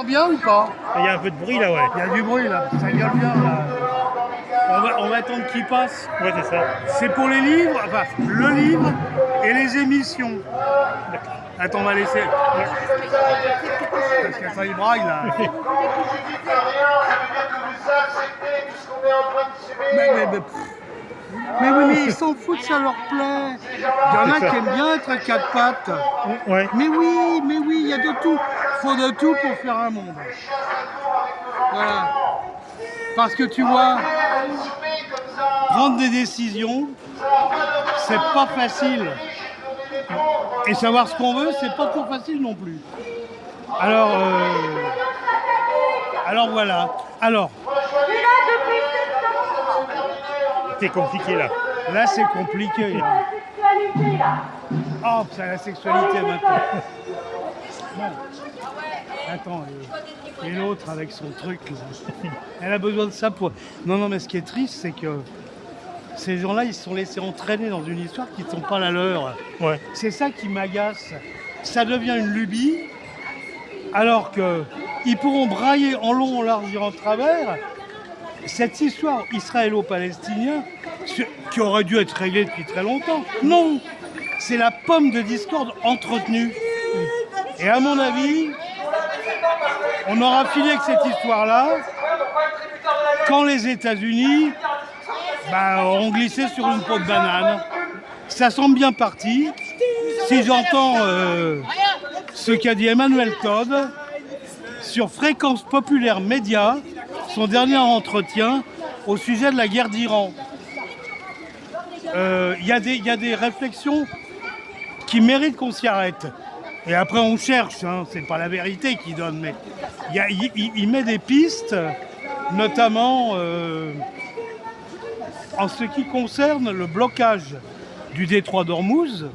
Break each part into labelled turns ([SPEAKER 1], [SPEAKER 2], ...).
[SPEAKER 1] Bien ou pas?
[SPEAKER 2] Il y a un peu de bruit là, ouais.
[SPEAKER 1] Il y a du bruit là, ça gueule bien là. On va attendre qu'il passe.
[SPEAKER 2] Ouais, c'est ça.
[SPEAKER 1] C'est pour les livres, enfin le livre et les émissions. Attends, on va laisser. Parce qu'il y a il braille là. Mais oui, mais ils s'en foutent, ça leur plaît. Il y en a qui aiment bien être à quatre pattes.
[SPEAKER 2] Ouais.
[SPEAKER 1] Mais oui, il y a de tout. Il faut de tout pour faire un monde. Voilà. Parce que tu vois, prendre des décisions, c'est pas facile. Et savoir ce qu'on veut, c'est pas trop facile non plus. Alors voilà. Alors,
[SPEAKER 2] C'est compliqué là.
[SPEAKER 1] là, c'est compliqué. Oh, c'est la sexualité maintenant. Bon. Attends, et l'autre avec son truc là. Elle a besoin de ça pour... Non, mais ce qui est triste, c'est que ces gens-là, ils se sont laissés entraîner dans une histoire qui ne sont pas la leur.
[SPEAKER 2] Ouais.
[SPEAKER 1] C'est ça qui m'agace. Ça devient une lubie, alors qu'ils pourront brailler en long, en large et en travers cette histoire israélo-palestinienne qui aurait dû être réglée depuis très longtemps. Non, c'est la pomme de discorde entretenue. Et à mon avis, on aura fini avec cette histoire-là quand les États-Unis ont glissé sur une peau de banane. Ça semble bien parti. Si j'entends ce qu'a dit Emmanuel Todd sur Fréquence Populaire Média, son dernier entretien au sujet de la guerre d'Iran. Il y a des réflexions qui méritent qu'on s'y arrête. Et après on cherche, hein, c'est pas la vérité qu'il donne, mais il met des pistes, notamment en ce qui concerne le blocage du détroit d'Ormuz,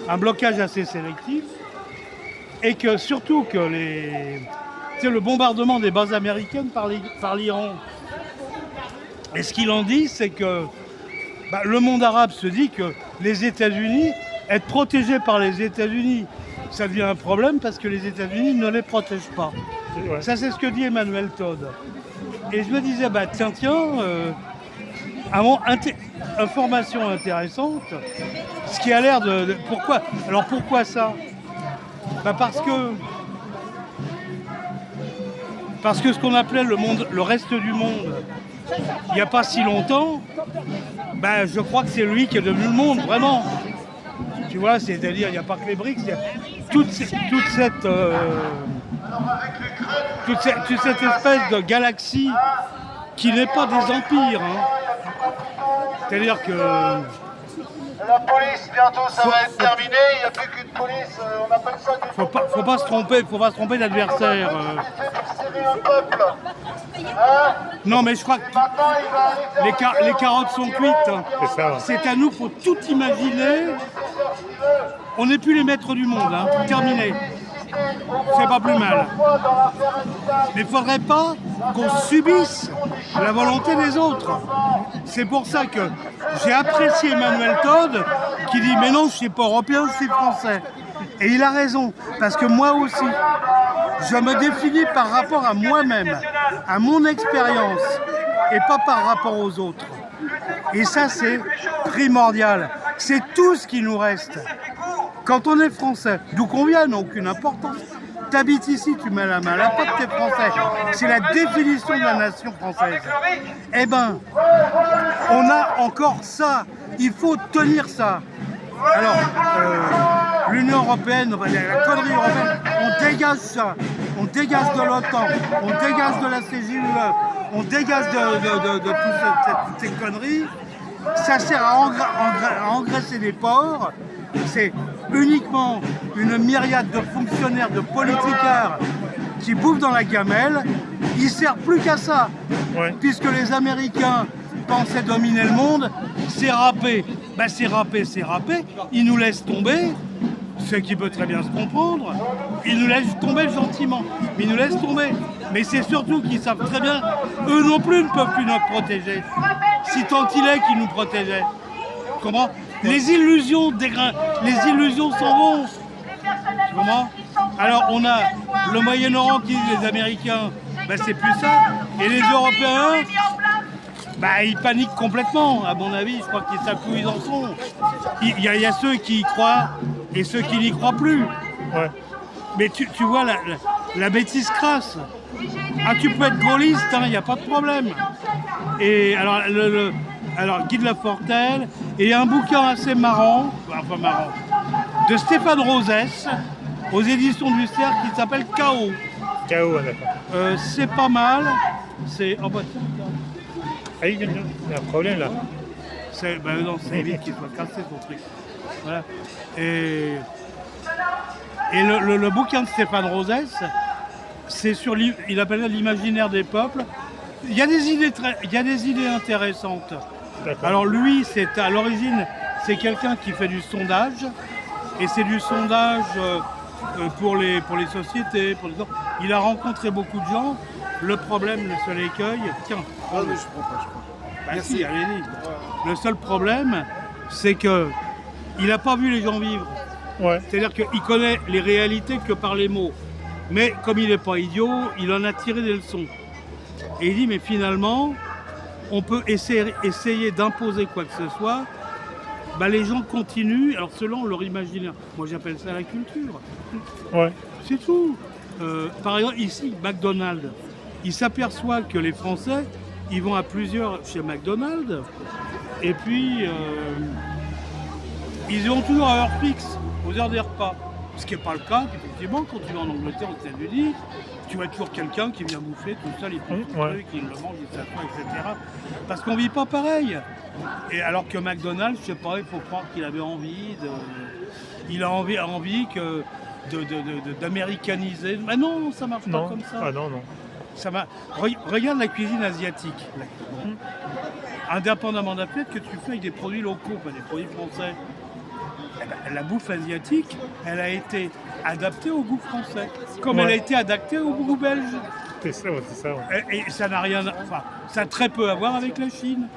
[SPEAKER 1] un blocage assez sélectif, et que surtout que le bombardement des bases américaines par l'Iran. Et ce qu'il en dit, c'est que le monde arabe se dit que les États-Unis, être protégés par les États-Unis, ça devient un problème parce que les États-Unis ne les protègent pas.
[SPEAKER 2] Ouais.
[SPEAKER 1] Ça, c'est ce que dit Emmanuel Todd. Et je me disais, information intéressante, ce qui a l'air de... Pourquoi ? Alors pourquoi ça ? Parce que ce qu'on appelait le reste du monde, il n'y a pas si longtemps, je crois que c'est lui qui est devenu le monde, vraiment. Tu vois, c'est-à-dire, il n'y a pas que les BRICS, il y a toute cette espèce de galaxie qui n'est pas des empires. Hein. C'est-à-dire que...
[SPEAKER 3] La police, bientôt ça va être terminé, il n'y a plus qu'une police, on appelle ça du...
[SPEAKER 1] Faut pas se tromper d'adversaire. Non mais je crois que les carottes sont cuites.
[SPEAKER 2] C'est ça. Ouais.
[SPEAKER 1] C'est à nous, faut tout imaginer. On n'est plus les maîtres du monde, hein. Terminé. C'est pas plus mal. Mais il ne faudrait pas qu'on subisse la volonté des autres. C'est pour ça que j'ai apprécié Emmanuel Todd qui dit « Mais non, je ne suis pas européen, je suis français ». Et il a raison, parce que moi aussi, je me définis par rapport à moi-même, à mon expérience, et pas par rapport aux autres. Et ça, c'est primordial. C'est tout ce qui nous reste. Quand on est français, d'où qu'on vient, n'a aucune importance. T'habites ici, tu mets la main à la pâte, t'es français. C'est la définition de la nation française. Eh ben, on a encore ça. Il faut tenir ça. Alors, l'Union européenne, la connerie européenne, on dégage ça. On dégage de l'OTAN, on dégage de la CGUE, on dégage de toutes ces conneries. Ça sert à engraisser des porcs. C'est uniquement une myriade de fonctionnaires, de politicards qui bouffent dans la gamelle. Ils ne servent plus qu'à ça.
[SPEAKER 2] Ouais.
[SPEAKER 1] Puisque les Américains pensaient dominer le monde, c'est râpé. C'est râpé. Ils nous laissent tomber, ce qui peut très bien se comprendre. Ils nous laissent tomber gentiment. Mais ils nous laissent tomber. Mais c'est surtout qu'ils savent très bien, eux non plus ne peuvent plus nous protéger. Si tant il est qu'ils nous protégeaient. Comment ? Les illusions s'en vont. Comment ? Alors on a le Moyen-Orient qui dit les Américains, ben, c'est plus ça. Et les Européens, ben, ils paniquent complètement, à mon avis. Je crois qu'ils savent où ils en sont. Il y a ceux qui y croient et ceux qui n'y croient plus.
[SPEAKER 2] Ouais.
[SPEAKER 1] Mais tu vois la bêtise crasse. Ah, tu peux être gaulliste, il n'y a pas de problème. Et alors, alors Guy de Lafortelle, et un bouquin assez marrant, enfin marrant, de Stéphane Rosès, aux éditions du Cercle, qui s'appelle Chaos.
[SPEAKER 2] Chaos, d'accord.
[SPEAKER 1] C'est pas mal. C'est. Oh, bah,
[SPEAKER 2] Ah oui, il y a un problème là.
[SPEAKER 1] Non, c'est vite qu'il soit cassé son truc. Voilà. Et le bouquin de Stéphane Rosès, c'est sur il appelle ça l'imaginaire des peuples. Il y a des idées intéressantes.
[SPEAKER 2] D'accord.
[SPEAKER 1] Alors lui, c'est à l'origine, c'est quelqu'un qui fait du sondage, et c'est du sondage pour les sociétés, pour les gens. Il a rencontré beaucoup de gens. Le problème, le seul écueil, tiens.
[SPEAKER 4] Ah mais je prends pas.
[SPEAKER 1] Bah
[SPEAKER 4] Merci.
[SPEAKER 1] si, allez-y. Le seul problème, c'est que il n'a pas vu les gens vivre.
[SPEAKER 2] Ouais.
[SPEAKER 1] C'est-à-dire qu'il connaît les réalités que par les mots. Mais comme il n'est pas idiot, il en a tiré des leçons. Et il dit, mais finalement, on peut essayer d'imposer quoi que ce soit. Bah, les gens continuent, alors selon leur imaginaire. Moi j'appelle ça la culture.
[SPEAKER 2] Ouais.
[SPEAKER 1] C'est tout. Par exemple, ici, McDonald's, il s'aperçoit que les Français, ils vont à plusieurs chez McDonald's, et puis ils ont toujours à heure fixe, aux heures des repas. Ce qui n'est pas le cas, effectivement, quand tu vas en Angleterre, aux États-Unis, tu vois toujours quelqu'un qui vient bouffer tout ça, il prend tout
[SPEAKER 2] Ouais.
[SPEAKER 1] truc, il le mange, il s'assoit, etc. Parce qu'on ne vit pas pareil. Et alors que McDonald's, je sais pas, il faut croire qu'il avait envie il a envie que d'américaniser. Mais non, ça marche pas
[SPEAKER 2] Non.
[SPEAKER 1] comme ça.
[SPEAKER 2] Ah non, non.
[SPEAKER 1] Regarde la cuisine asiatique. Indépendamment d'un fait que tu fais avec des produits locaux, pas des produits français. Eh ben, la bouffe asiatique, elle a été adaptée au goût français, comme elle a
[SPEAKER 2] Ouais.
[SPEAKER 1] été adaptée au goût belge.
[SPEAKER 2] C'est ça, ouais, c'est ça. Ouais.
[SPEAKER 1] Et ça n'a rien, enfin, ça a très peu à voir avec la Chine.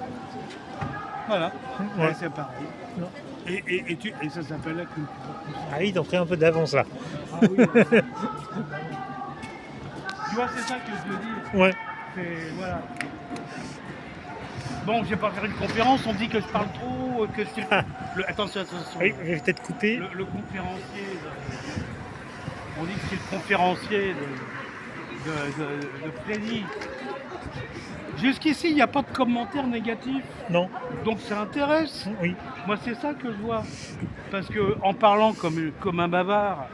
[SPEAKER 1] Voilà,
[SPEAKER 2] Ouais.
[SPEAKER 1] Ouais, c'est pareil.
[SPEAKER 2] Non.
[SPEAKER 1] Et ça s'appelle la culture.
[SPEAKER 2] Ah oui, ils ont pris un peu d'avance là.
[SPEAKER 1] Ah oui. Tu vois, c'est ça que je veux dire.
[SPEAKER 2] Ouais.
[SPEAKER 1] Voilà. Bon, je vais pas faire une conférence, on dit que je parle trop, que je suis attention,
[SPEAKER 2] Oui, je vais peut-être couper.
[SPEAKER 1] le conférencier. On dit que c'est le conférencier de Freddy. Jusqu'ici, il n'y a pas de commentaires négatifs,
[SPEAKER 2] Non.
[SPEAKER 1] donc ça intéresse.
[SPEAKER 2] Oui.
[SPEAKER 1] Moi, c'est ça que je vois. Parce que en parlant comme un bavard,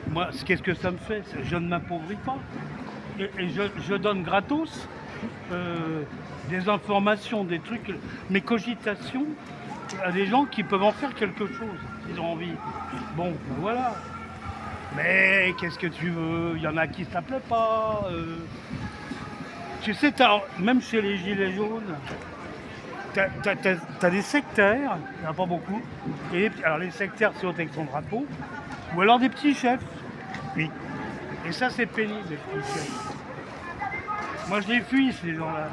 [SPEAKER 1] moi, qu'est-ce que ça me fait? Je ne m'appauvris pas. Et je donne gratos des informations, des trucs, mes cogitations à des gens qui peuvent en faire quelque chose, s'ils ont envie. Bon, ben voilà. Mais qu'est-ce que tu veux? Il y en a qui ne s'appelaient pas. Tu sais, même chez les Gilets jaunes, t'as des sectaires, il n'y en a pas beaucoup. Et alors les sectaires, c'est avec son drapeau. Ou alors des petits chefs.
[SPEAKER 2] Oui.
[SPEAKER 1] Et ça, c'est pénible, les petits chefs. Moi, je les fuis, ces gens-là.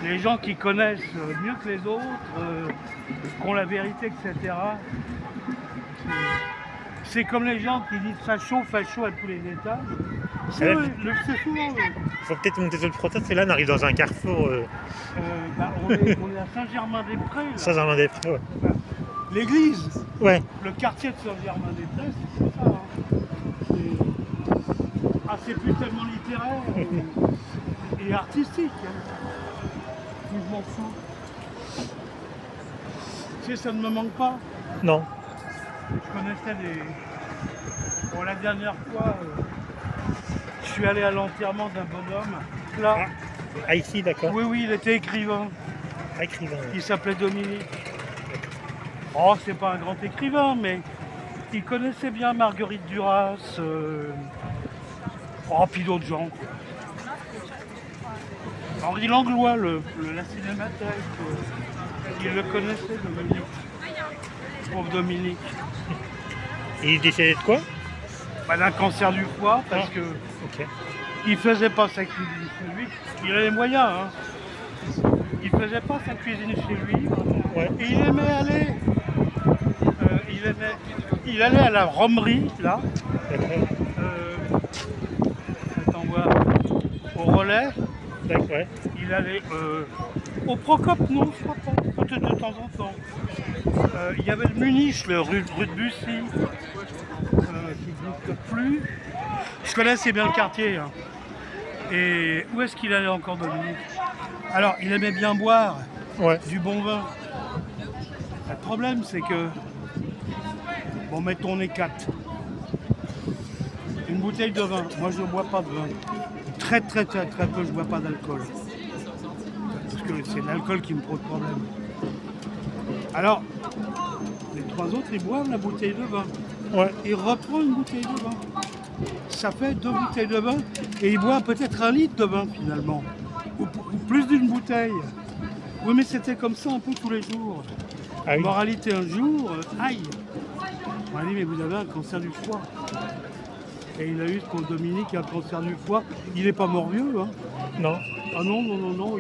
[SPEAKER 1] Les gens qui connaissent mieux que les autres, qui ont la vérité, etc. C'est comme les gens qui disent facho à tous les étages. C'est souvent.
[SPEAKER 2] Il faut peut-être monter sur le trottoir, parce que là on arrive dans un carrefour
[SPEAKER 1] On est à Saint-Germain-des-Prés. là.
[SPEAKER 2] Saint-Germain-des-Prés. Ouais.
[SPEAKER 1] L'église,
[SPEAKER 2] Ouais.
[SPEAKER 1] le quartier de Saint-Germain-des-Prés, c'est comme ça. Hein. C'est plus tellement littéraire et artistique. Hein. Je m'en fous. Tu sais, ça ne me manque pas.
[SPEAKER 2] Non.
[SPEAKER 1] Je connaissais des. Bon, la dernière fois, je suis allé à l'enterrement d'un bonhomme. Là,
[SPEAKER 2] Ah, ici, d'accord.
[SPEAKER 1] oui, il était écrivain.
[SPEAKER 2] Ah, écrivain. Ouais.
[SPEAKER 1] Il s'appelait Dominique. Oh, c'est pas un grand écrivain, mais il connaissait bien Marguerite Duras. Puis d'autres gens. Quoi. Henri Langlois, la cinémathèque. Il le connaissait, Dominique. Pauvre Dominique.
[SPEAKER 2] Et il est décédé de quoi?
[SPEAKER 1] D'un cancer du foie, parce que
[SPEAKER 2] Ok.
[SPEAKER 1] il faisait pas sa cuisine chez lui. Il a les moyens, hein. Il faisait pas sa cuisine chez lui.
[SPEAKER 2] Ouais.
[SPEAKER 1] Et il aimait aller. Il aimait il allait à la romerie, là.
[SPEAKER 2] D'accord.
[SPEAKER 1] Attends voir. Au relais.
[SPEAKER 2] D'accord, ouais.
[SPEAKER 1] Il allait au Procope, non, je crois pas. Peut-être de temps en temps. Il y avait le Munich, le rue de Bussy, qui n'existe plus. Je connaissais bien le quartier. Hein. Et où est-ce qu'il allait encore, Dominique? Alors, il aimait bien boire
[SPEAKER 2] Ouais.
[SPEAKER 1] du bon vin. Le problème, c'est que, bon, mettons, on est 4. Une bouteille de vin. Moi, je ne bois pas de vin. Très peu, je ne bois pas d'alcool. Parce que c'est l'alcool qui me pose problème. Alors, les 3 autres, ils boivent la bouteille de vin.
[SPEAKER 2] Ouais.
[SPEAKER 1] Ils reprennent une bouteille de vin. Ça fait 2 bouteilles de vin et ils boivent peut-être 1 litre de vin finalement. Ou plus d'une bouteille. Oui, mais c'était comme ça un peu tous les jours.
[SPEAKER 2] Ah oui.
[SPEAKER 1] Moralité, un jour, aïe. On m'a dit, mais vous avez un cancer du foie. Et il a eu pour Dominique un cancer du foie. Il n'est pas mort vieux, hein.
[SPEAKER 2] Non.
[SPEAKER 1] Ah non,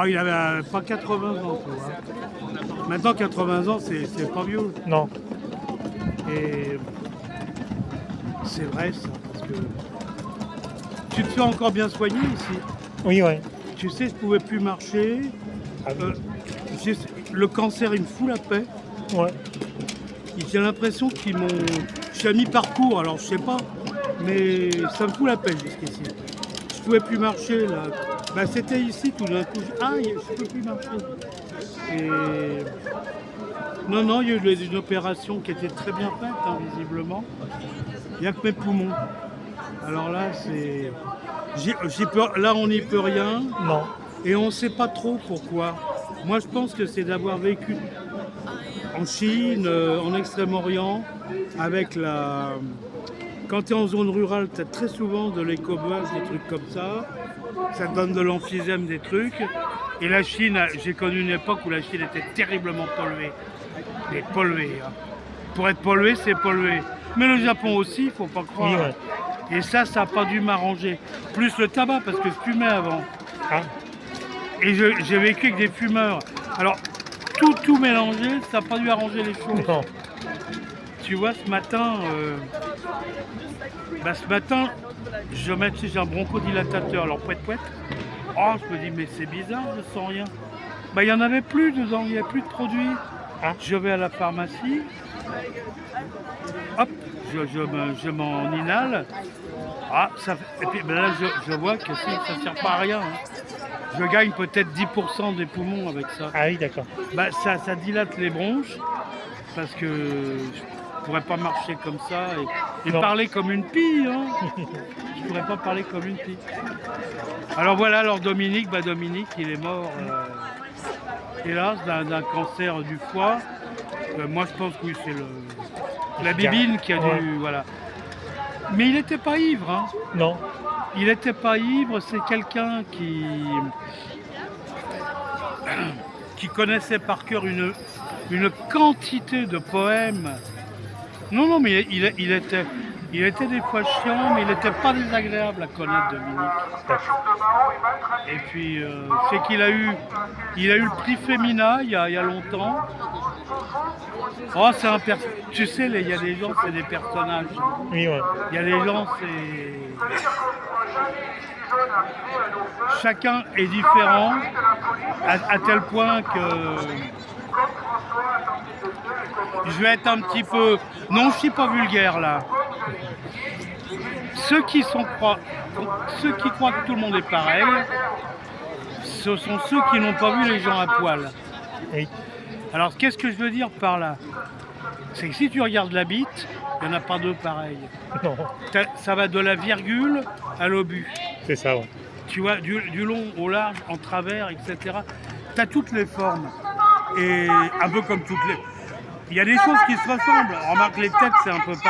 [SPEAKER 1] il avait pas 80 ans, tu vois. Maintenant, 80 ans, c'est pas vieux.
[SPEAKER 2] Non.
[SPEAKER 1] Et c'est vrai, ça, parce que tu te fais encore bien soigner ici.
[SPEAKER 2] Oui, ouais.
[SPEAKER 1] Tu sais, je pouvais plus marcher.
[SPEAKER 2] Ah oui.
[SPEAKER 1] Le cancer, il me fout la paix.
[SPEAKER 2] Ouais.
[SPEAKER 1] J'ai l'impression qu'ils m'ont... Je suis à mi-parcours, alors je sais pas, mais ça me fout la paix jusqu'ici. Je pouvais plus marcher, là. Bah, c'était ici, tout d'un coup. Aïe, je peux plus marcher. Et... Non, il y a eu une opération qui était très bien faite, hein, visiblement. Il n'y a que mes poumons. Alors là, c'est... Là, on n'y peut rien.
[SPEAKER 2] Non.
[SPEAKER 1] Et on ne sait pas trop pourquoi. Moi, je pense que c'est d'avoir vécu en Chine, en Extrême-Orient, avec la... Quand tu es en zone rurale, tu as très souvent de l'écoboise, des trucs comme ça. Ça te donne de l'emphysème, des trucs. Et la Chine, j'ai connu une époque où la Chine était terriblement polluée. Mais polluée. Hein. Pour être pollué, c'est pollué. Mais le Japon aussi, il ne faut pas croire.
[SPEAKER 2] Oui, ouais.
[SPEAKER 1] Et ça n'a pas dû m'arranger. Plus le tabac, parce que je fumais avant.
[SPEAKER 2] Ah.
[SPEAKER 1] Et j'ai vécu avec des fumeurs. Alors, tout mélangé, ça n'a pas dû arranger les choses.
[SPEAKER 2] Non.
[SPEAKER 1] Tu vois, ce matin, j'ai un bronchodilatateur. Alors, pouet. Oh, je me dis, mais c'est bizarre, je sens rien. Bah, il n'y en avait plus dedans, il n'y avait plus de produits.
[SPEAKER 2] Ah.
[SPEAKER 1] Je vais à la pharmacie. Hop, je m'en inhale. Ah, et puis ben là, je vois que ça ne sert pas à rien. Hein. Je gagne peut-être 10% des poumons avec ça.
[SPEAKER 2] Ah oui, d'accord.
[SPEAKER 1] Bah, ça dilate les bronches parce que je ne pourrais pas marcher comme ça et parler comme une pie. Hein. Je ne pourrais pas parler comme une pie. Alors voilà, Dominique, il est mort, hélas, d'un cancer du foie. Moi, je pense que oui, c'est la bibine qui a dû...
[SPEAKER 2] Ouais.
[SPEAKER 1] Voilà. Mais il n'était pas ivre. Hein.
[SPEAKER 2] Non.
[SPEAKER 1] Il n'était pas ivre, c'est quelqu'un qui connaissait par cœur une quantité de poèmes. Non, mais il était des fois chiant, mais il n'était pas désagréable à connaître, Dominique. Et puis, c'est qu'il a eu le prix Femina il y a longtemps. Oh, c'est un tu sais, il y a des gens, c'est des personnages.
[SPEAKER 2] Oui, ouais.
[SPEAKER 1] Il y a des gens, c'est... Chacun est différent, à tel point que... Je vais être un petit peu... Non, je suis pas vulgaire, là. Ceux qui croient que tout le monde est pareil, ce sont ceux qui n'ont pas vu les gens à poil.
[SPEAKER 2] Oui.
[SPEAKER 1] Alors, qu'est-ce que je veux dire par là? C'est que si tu regardes la bite, il n'y en a pas deux pareils.
[SPEAKER 2] Non.
[SPEAKER 1] Ça va de la virgule à l'obus.
[SPEAKER 2] C'est ça, ouais.
[SPEAKER 1] Tu vois, du long au large, en travers, etc. Tu as toutes les formes. Et un peu comme toutes les... Il y a des choses qui se ressemblent. Remarque, les têtes, c'est un peu pareil.